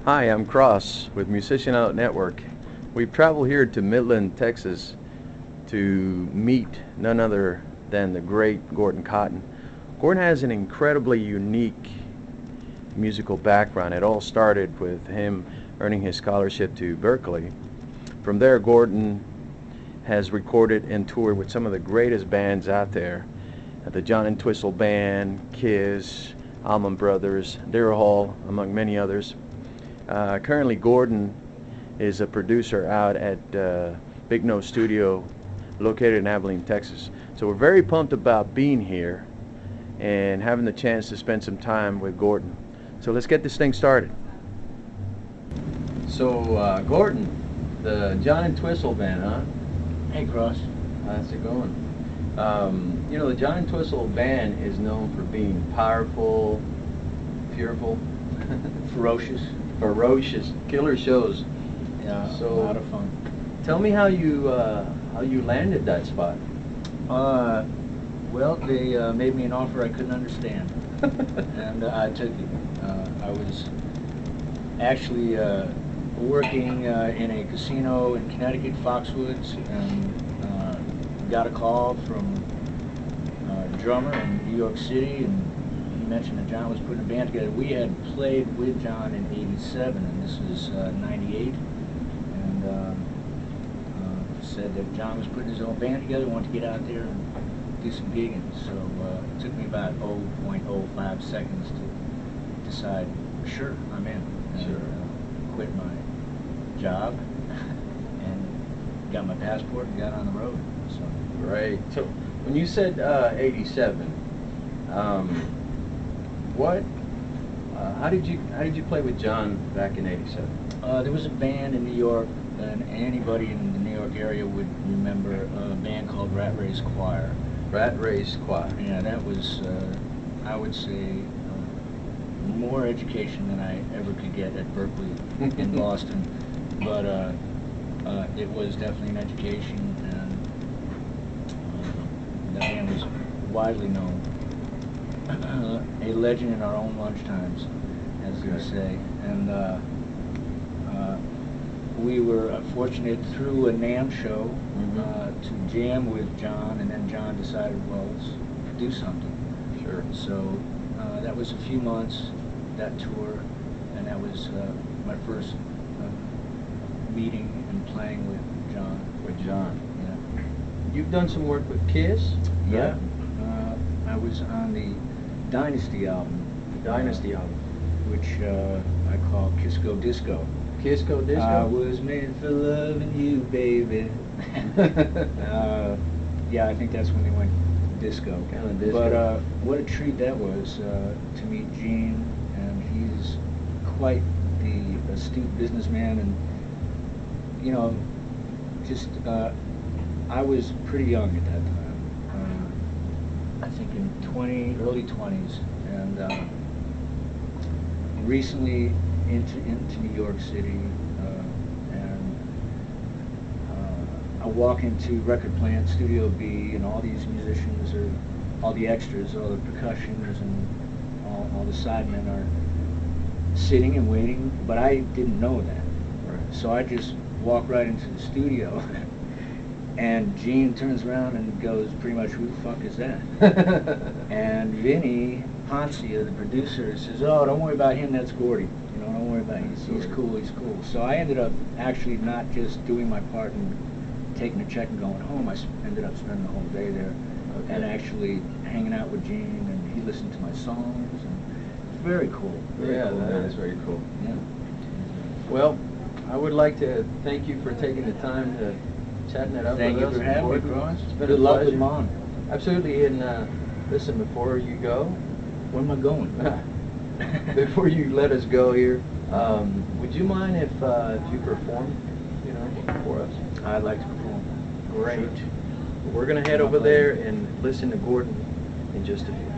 Hi, I'm Cross with Musician Outlet Network. We've traveled here to Midland, Texas to meet none other than the great Gordon Cotten. Gordon has an incredibly unique musical background. It all started with him earning his scholarship to Berkeley. From there, Gordon has recorded and toured with some of the greatest bands out there. The John Entwistle Band, Kiss, Allman Brothers, Daryl Hall, among many others. Currently, Gordon is a producer out at Big Nose Studio, located in Abilene, Texas. So we're very pumped about being here and having the chance to spend some time with Gordon. So let's get this thing started. So, Gordon, the John Entwistle Band, huh? Hey, Cross. How's it going? You know, the John Entwistle Band is known for being powerful, fearful, Ferocious. killer shows. Yeah, So, a lot of fun. Tell me how you landed that spot. Well, they made me an offer I couldn't understand, and I took it. I was actually working in a casino in Connecticut, Foxwoods, and got a call from a drummer in New York City, and he mentioned that John was putting a band together. We had played with John in '87, and this was '98, and said that John was putting his own band together, wanted to get out there and do some gigging. So it took me about 0.05 seconds to decide, sure, I'm in. Sure. And, quit my job and got my passport and got on the road. So. Right. So when you said '87, how did you play with John back in '87? There was a band in New York, and anybody in the New York area would remember a band called Rat Race Choir. Rat Race Choir. Yeah, that was, I would say, more education than I ever could get at Berkeley in Boston. But it was definitely an education, and that band was widely known. A legend in our own lunchtimes, as they say. And we were fortunate through a NAMM show to jam with John, and then John decided, well, let's do something. Sure. So that was a few months, that tour, and that was my first meeting and playing with John. With John. Yeah. You've done some work with Kiss? Yeah. Right? I was on the Dynasty album. Dynasty album. Which I call Kisco Disco. Kisco Disco? I was made for loving you, baby. Yeah, I think that's when they went disco. Kind of disco. But what a treat that was to meet Gene, and he's quite the astute businessman, and you know, just I was pretty young at that time. I think in early 20s, and recently into New York City, and I walk into Record Plant, Studio B, and all these musicians, or all the extras, all the percussionists, and all the sidemen are sitting and waiting, but I didn't know that. Right. So I just walk right into the studio. And Gene turns around and goes, pretty much, who the fuck is that? And Vinny Poncia, the producer, says, oh, don't worry about him, that's Gordy. You know, don't worry about him, he's cool, he's cool. So I ended up actually not just doing my part and taking a check and going home. I ended up spending the whole day there, and actually hanging out with Gene, and he listened to my songs, and it's very cool. Very cool. That is very cool. Yeah. Well, I would like to thank you for taking the time to chatting it up Thank with you us. for having me, Gordon. Cross. It's been Good a luck with pleasure. MON. Absolutely, and listen, before you go, Where am I going? before you let us go here, would you mind if you perform, you know, for us? I'd like to perform. Great. Sure. We're going to head over there and listen to Gordon in just a few.